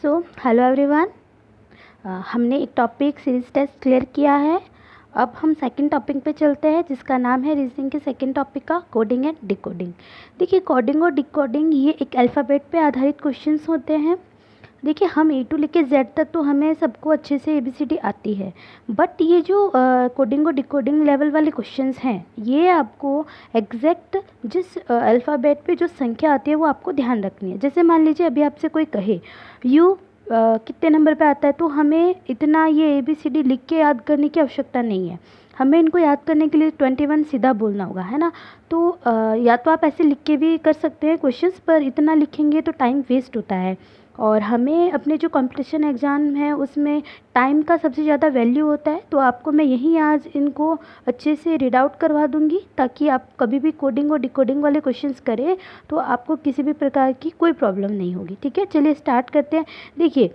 So hello everyone. हमने एक topic series test clear किया है। अब हम सेकंड टॉपिक पे चलते हैं जिसका नाम है रीजनिंग के सेकंड टॉपिक का कोडिंग एंड डिकोडिंग। देखिए, कोडिंग और डिकोडिंग ये एक अल्फ़ाबेट पे आधारित क्वेश्चंस होते हैं। देखिए, हम ए टू लेके जेड तक तो हमें सबको अच्छे से ABCD आती है, बट ये जो कोडिंग और डिकोडिंग लेवल वाले क्वेश्चंस हैं ये आपको एग्जैक्ट जिस अल्फ़ाबेट पे जो संख्या आती है वो आपको ध्यान रखनी है। जैसे मान लीजिए अभी आपसे कोई कहे यू कितने नंबर पे आता है, तो हमें इतना ये ABCD लिख के याद करने की आवश्यकता नहीं है। हमें इनको याद करने के लिए 21 सीधा बोलना होगा, है ना। तो या तो आप ऐसे लिख के भी कर सकते हैं क्वेश्चंस, पर इतना लिखेंगे तो टाइम वेस्ट होता है और हमें अपने जो कंपटीशन एग्ज़ाम है उसमें टाइम का सबसे ज़्यादा वैल्यू होता है। तो आपको मैं यहीं आज इनको अच्छे से रीड आउट करवा दूंगी ताकि आप कभी भी कोडिंग और डिकोडिंग वाले क्वेश्चंस करें तो आपको किसी भी प्रकार की कोई प्रॉब्लम नहीं होगी। ठीक है, चलिए स्टार्ट करते हैं। देखिए,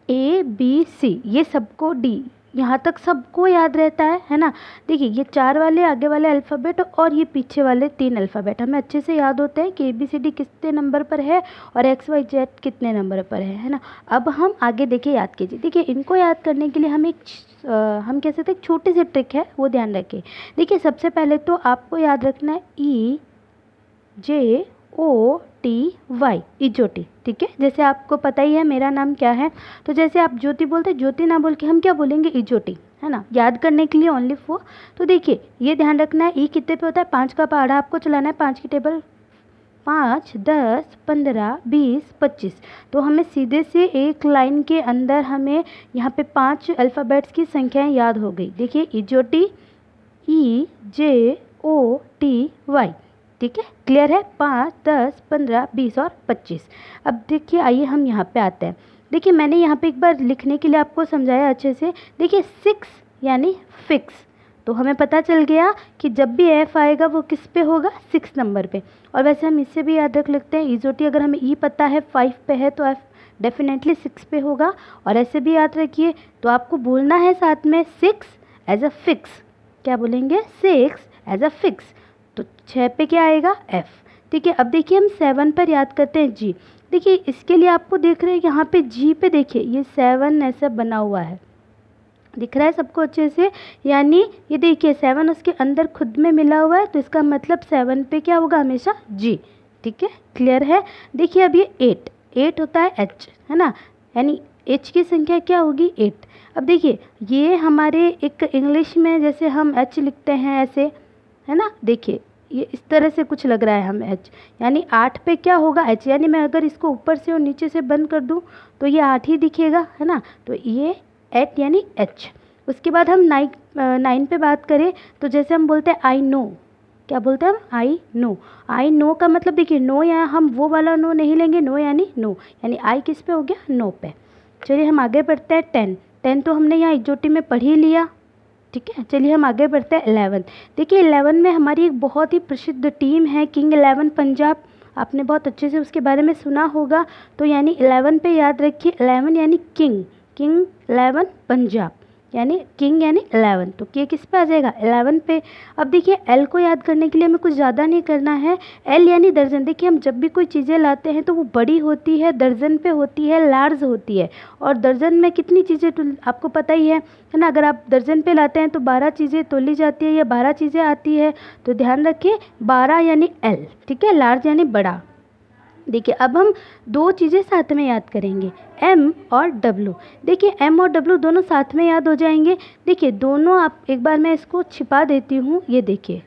ABC ये सबको डी यहाँ तक सबको याद रहता है ना। देखिए, ये 4 वाले आगे वाले अल्फ़ाबेट और ये पीछे वाले 3 अल्फ़ाबेट हमें अच्छे से याद होते हैं कि ABCD कितने नंबर पर है और XYZ कितने नंबर पर है ना। अब हम आगे देखिए, याद कीजिए। देखिए, इनको याद करने के लिए हम हम कह सकते हैं एक छोटी सी ट्रिक है, वो ध्यान रखें। देखिए, सबसे पहले तो आपको याद रखना है EJOTY इजोटी। ठीक है, जैसे आपको पता ही है मेरा नाम क्या है, तो जैसे आप ज्योति बोलते हैं, ज्योति ना बोल के हम क्या बोलेंगे, इजोटी, है ना। याद करने के लिए ओनली फॉर। तो देखिए, ये ध्यान रखना है कितने पे होता है, 5 का पहाड़ा आपको चलाना है, 5 की टेबल, 5, 10, 15, 20, 25। तो हमें सीधे से एक लाइन के अंदर हमें यहाँ पे 5 अल्फ़ाबेट्स की संख्याएं याद हो गई। देखिए, इजोटी, EJOTY। ठीक है, क्लियर है। 5, 10, 15, 20 और 25। अब देखिए, आइए हम यहाँ पे आते हैं। देखिए, मैंने यहाँ पे एक बार लिखने के लिए आपको समझाया अच्छे से। देखिए, 6 यानी फिक्स, तो हमें पता चल गया कि जब भी F आएगा वो किस पे होगा, 6 नंबर पे। और वैसे हम इससे भी याद रख लेते हैं, इजोटी अगर हमें E पता है 5 पे है तो F डेफिनेटली 6 पे होगा। और ऐसे भी याद रखिए, तो आपको बोलना है साथ में 6 एज अ फिक्स। क्या बोलेंगे, 6 एज अ फिक्स। तो 6 पे क्या आएगा, F। ठीक है, अब देखिए हम 7 पर याद करते हैं G। देखिए, इसके लिए आपको देख रहे हैं यहाँ पे G पे, देखिए ये 7 ऐसा बना हुआ है, दिख रहा है सबको अच्छे से। यानी ये देखिए 7 उसके अंदर खुद में मिला हुआ है, तो इसका मतलब 7 पे क्या होगा, हमेशा G। ठीक है, क्लियर है। देखिए, अब ये 8 होता है H, है ना, यानी H की संख्या क्या होगी, 8। अब देखिए, ये हमारे एक इंग्लिश में जैसे हम H लिखते हैं ऐसे, है ना। देखिए, ये इस तरह से कुछ लग रहा है हमें H, यानी 8 पे क्या होगा, H। यानी मैं अगर इसको ऊपर से और नीचे से बंद कर दूं तो ये 8 ही दिखेगा, है ना। तो ये 8 यानी H। उसके बाद हम 9 पे बात करें तो जैसे हम बोलते हैं आई नो, क्या बोलते हैं हम, आई नो। आई नो का मतलब देखिए, नो या हम वो वाला नो नहीं लेंगे, नो यानी आई किस पे हो गया, नो पे। चलिए हम आगे बढ़ते हैं। 10 तो हमने यहाँ इजोटी में पढ़ ही लिया। ठीक है, चलिए हम आगे बढ़ते हैं। 11। देखिए, 11 में हमारी एक बहुत ही प्रसिद्ध टीम है, किंग 11 पंजाब। आपने बहुत अच्छे से उसके बारे में सुना होगा। तो यानी 11 पे याद रखिए, 11 यानी किंग 11 पंजाब, यानी किंग यानी 11। तो ये किस पे आ जाएगा, 11 पे। अब देखिए, L को याद करने के लिए हमें कुछ ज़्यादा नहीं करना है। L यानी दर्जन। देखिए, हम जब भी कोई चीज़ें लाते हैं तो वो बड़ी होती है, दर्जन पे होती है, लार्ज होती है। और दर्जन में कितनी चीज़ें आपको पता ही है ना। अगर आप दर्जन पे लाते हैं तो 12 चीज़ें तोली जाती है या 12 चीज़ें आती है। तो ध्यान रखिए, 12 यानी L। ठीक है, लार्ज यानी बड़ा। देखिए, अब हम 2 चीज़ें साथ में याद करेंगे, M और W। देखिए, M और W दोनों साथ में याद हो जाएंगे। देखिए, दोनों, आप एक बार मैं इसको छिपा देती हूँ, ये देखिए,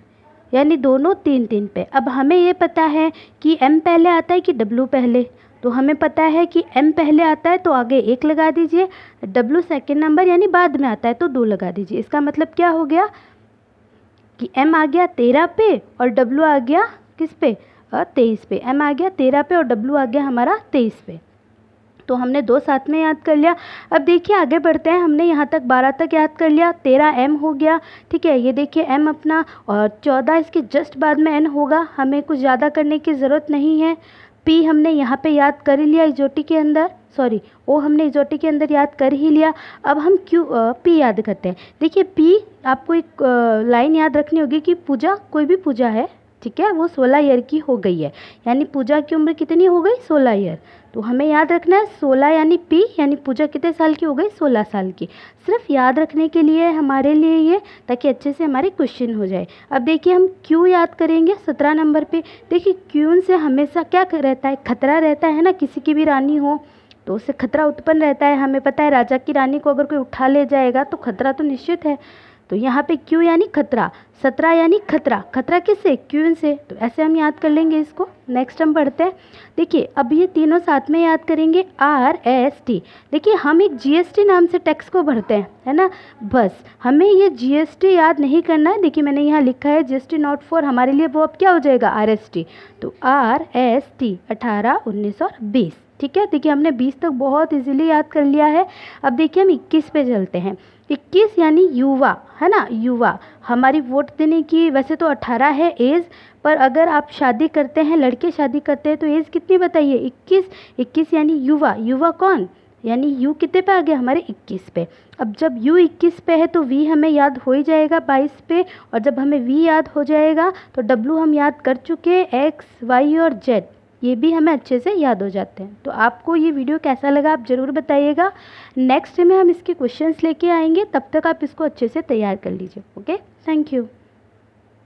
यानी दोनों 3 पे। अब हमें ये पता है कि M पहले आता है कि W पहले, तो हमें पता है कि M पहले आता है तो आगे 1 लगा दीजिए, W सेकेंड नंबर यानी बाद में आता है तो 2 लगा दीजिए। इसका मतलब क्या हो गया कि M आ गया 13 पे और W आ गया किस पे, 23 पे। M आ गया 13 पे और W आ गया हमारा 23 पे। तो हमने 2 साथ में याद कर लिया। अब देखिए, आगे बढ़ते हैं। हमने यहाँ तक 12 तक याद कर लिया, 13 M हो गया। ठीक है, ये देखिए M अपना, और 14 इसके जस्ट बाद में N होगा। हमें कुछ ज़्यादा करने की ज़रूरत नहीं है। P हमने यहाँ पे याद कर ही लिया इजोटी के अंदर, सॉरी O हमने इजोटी के अंदर याद कर ही लिया। अब हम P याद करते हैं। देखिए, P आपको एक लाइन याद रखनी होगी कि पूजा, कोई भी पूजा है, ठीक है, वो 16 ईयर की हो गई है, यानी पूजा की उम्र कितनी हो गई 16 ईयर। तो हमें याद रखना है 16 यानी पी, यानी पूजा कितने साल की हो गई 16 साल की। सिर्फ याद रखने के लिए हमारे लिए ये, ताकि अच्छे से हमारे क्वेश्चन हो जाए। अब देखिए हम क्यों याद करेंगे 17 नंबर पे। देखिए क्यों से हमेशा क्या रहता है, खतरा रहता है ना, किसी की भी रानी हो तो उससे खतरा उत्पन्न रहता है। हमें पता है राजा की रानी को अगर कोई उठा ले जाएगा तो खतरा तो निश्चित है। तो यहाँ पे क्यों यानी खतरा, 17 यानी खतरा, खतरा किससे, क्यों से। तो ऐसे हम याद कर लेंगे इसको। नेक्स्ट हम पढ़ते हैं। देखिए अब ये तीनों साथ में याद करेंगे, RST। देखिए हम एक GST नाम से टैक्स को भरते हैं, है ना, बस हमें ये GST याद नहीं करना है। देखिए मैंने यहाँ लिखा है GST नॉट फॉर, हमारे लिए वो अब क्या हो जाएगा RST। तो RST 18, 19 और 20। ठीक है, देखिए हमने 20 तक बहुत इजीली याद कर लिया है। अब देखिए हम 21 पे चलते हैं। 21 यानी युवा, है ना, युवा। हमारी वोट देने की वैसे तो 18 है एज, पर अगर आप शादी करते हैं, लड़के शादी करते हैं तो एज कितनी बताइए 21। 21 यानी युवा। युवा कौन, यानी यू कितने पे आ गया हमारे 21 पे। अब जब यू 21 पे है तो वी हमें याद हो ही जाएगा 22 पे, और जब हमें वी याद हो जाएगा तो डब्लू हम याद कर चुके, एक्स वाई और जेड ये भी हमें अच्छे से याद हो जाते हैं। तो आपको ये वीडियो कैसा लगा आप ज़रूर बताइएगा। नेक्स्ट में हम इसके क्वेश्चंस लेके आएंगे, तब तक आप इसको अच्छे से तैयार कर लीजिए। Okay, thank you.